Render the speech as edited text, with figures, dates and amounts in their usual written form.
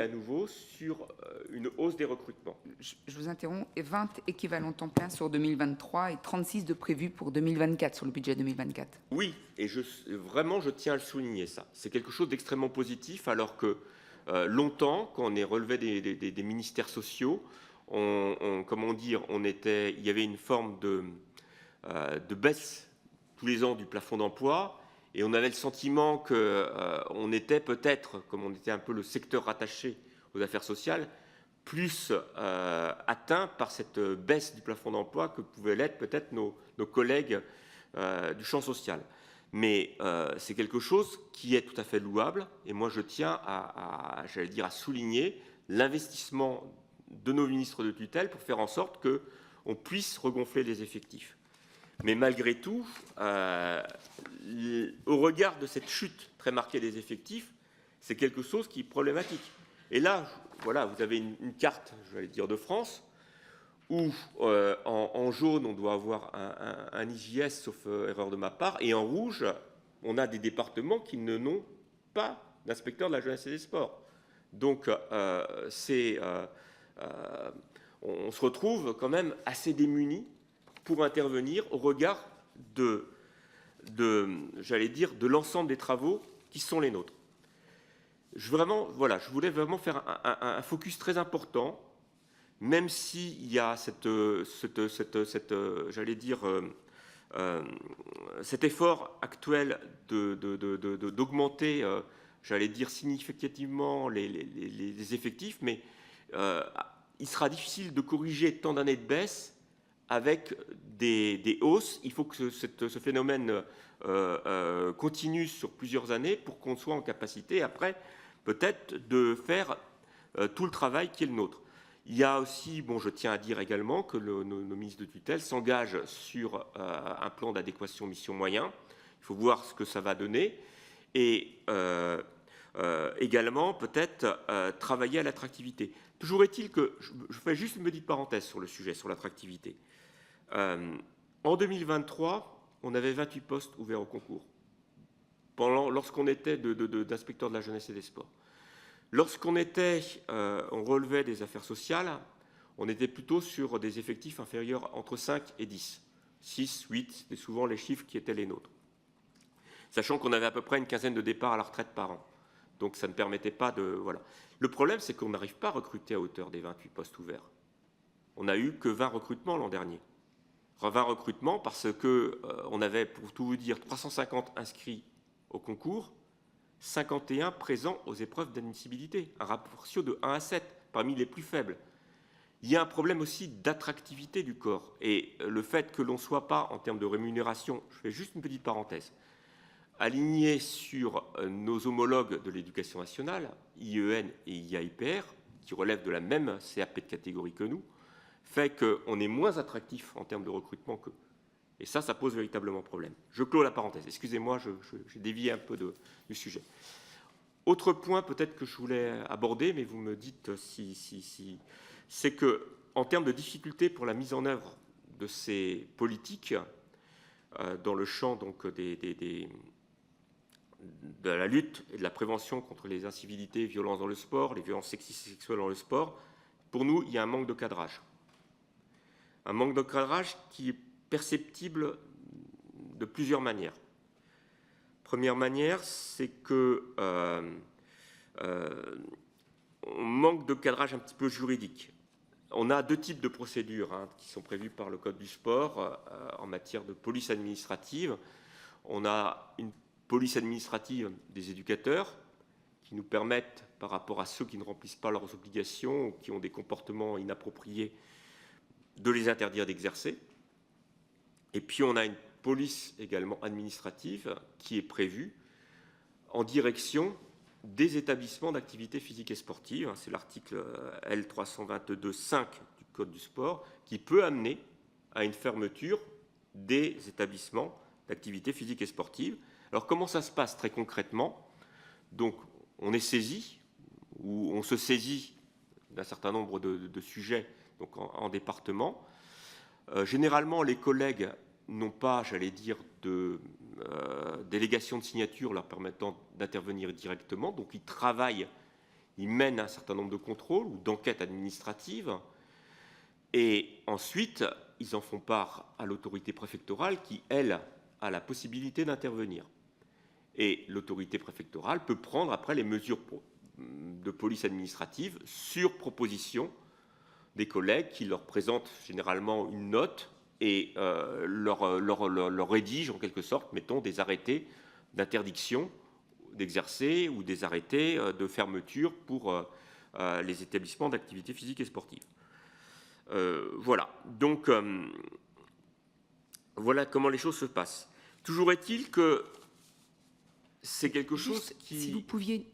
à nouveau sur une hausse des recrutements. Je vous interromps. Et 20 équivalents temps plein sur 2023 et 36 de prévus pour 2024 sur le budget 2024. Oui, et vraiment, je tiens à le souligner, ça. C'est quelque chose d'extrêmement positif, alors que longtemps, quand on est relevé des ministères sociaux, comment dire, il y avait une forme de baisse tous les ans du plafond d'emploi, et on avait le sentiment qu'on était peut-être, comme on était un peu le secteur rattaché aux affaires sociales, plus atteint par cette baisse du plafond d'emploi que pouvaient l'être peut-être nos collègues du champ social. Mais c'est quelque chose qui est tout à fait louable, et moi je tiens j'allais dire, à souligner l'investissement de nos ministres de tutelle pour faire en sorte qu'on puisse regonfler les effectifs. Mais malgré tout, au regard de cette chute très marquée des effectifs, c'est quelque chose qui est problématique. Et là, voilà, vous avez une carte, je vais dire, de France, où en jaune, on doit avoir un IJS, sauf erreur de ma part, et en rouge, on a des départements qui n'ont pas d'inspecteur de la jeunesse et des sports. Donc, on se retrouve quand même assez démunis pour intervenir au regard j'allais dire, de l'ensemble des travaux qui sont les nôtres. Je voulais vraiment faire un focus très important, même s'il y a j'allais dire, cet effort actuel d'augmenter, j'allais dire, significativement les effectifs, mais il sera difficile de corriger tant d'années de baisse avec des hausses. Il faut que ce phénomène continue sur plusieurs années pour qu'on soit en capacité, après, peut-être, de faire tout le travail qui est le nôtre. Il y a aussi, je tiens à dire également que nos ministres de tutelle s'engagent sur un plan d'adéquation mission-moyen. Il faut voir ce que ça va donner. Et également, peut-être, travailler à l'attractivité. Toujours est-il que, je fais juste une petite parenthèse sur le sujet, sur l'attractivité. En 2023, on avait 28 postes ouverts au concours, lorsqu'on était d'inspecteur de la jeunesse et des sports. Lorsqu'on relevait des affaires sociales, on était plutôt sur des effectifs inférieurs entre 5 et 10. 6, 8, c'est souvent les chiffres qui étaient les nôtres. Sachant qu'on avait à peu près une quinzaine de départs à la retraite par an. Donc ça ne permettait pas de... Voilà. Le problème, c'est qu'on n'arrive pas à recruter à hauteur des 28 postes ouverts. On n'a eu que 20 recrutements l'an dernier. 20 recrutements parce qu'on avait, pour tout vous dire, 350 inscrits au concours, 51 présents aux épreuves d'admissibilité, un ratio de 1 à 7, parmi les plus faibles. Il y a un problème aussi d'attractivité du corps. Et le fait que l'on ne soit pas, en termes de rémunération, je fais juste une petite parenthèse, aligné sur nos homologues de l'éducation nationale, IEN et IAIPR, qui relèvent de la même CAP de catégorie que nous, fait qu'on est moins attractif en termes de recrutement qu'eux. Et ça pose véritablement problème. Je clôt la parenthèse. Excusez-moi, j'ai dévié un peu du sujet. Autre point peut-être que je voulais aborder, mais vous me dites si c'est qu'en termes de difficultés pour la mise en œuvre de ces politiques, dans le champ donc, de la lutte et de la prévention contre les incivilités, violences dans le sport, les violences sexistes et sexuelles dans le sport, pour nous, il y a un manque de cadrage. Un manque de cadrage qui est perceptible de plusieurs manières. Première manière, c'est que on manque de cadrage un petit peu juridique. On a deux types de procédures qui sont prévues par le Code du sport en matière de police administrative. On a une police administrative des éducateurs qui nous permettent, par rapport à ceux qui ne remplissent pas leurs obligations ou qui ont des comportements inappropriés, de les interdire d'exercer. Et puis on a une police également administrative qui est prévue en direction des établissements d'activité physique et sportive. C'est l'article L322.5 du Code du sport qui peut amener à une fermeture des établissements d'activité physique et sportive. Alors comment ça se passe très concrètement? Donc on est saisi, ou on se saisit d'un certain nombre de sujets donc en département. Généralement, les collègues n'ont pas, j'allais dire, de délégation de signature leur permettant d'intervenir directement. Donc, ils travaillent Ils mènent un certain nombre de contrôles ou d'enquêtes administratives. Et ensuite, ils en font part à l'autorité préfectorale qui, elle, a la possibilité d'intervenir. Et l'autorité préfectorale peut prendre après les mesures de police administrative sur proposition des collègues qui leur présentent généralement une note et leur rédigent en quelque sorte, mettons, des arrêtés d'interdiction d'exercer ou des arrêtés de fermeture pour les établissements d'activité physique et sportive. Voilà. Donc, voilà comment les choses se passent. Toujours est-il que c'est quelque chose qui... Si vous pouviez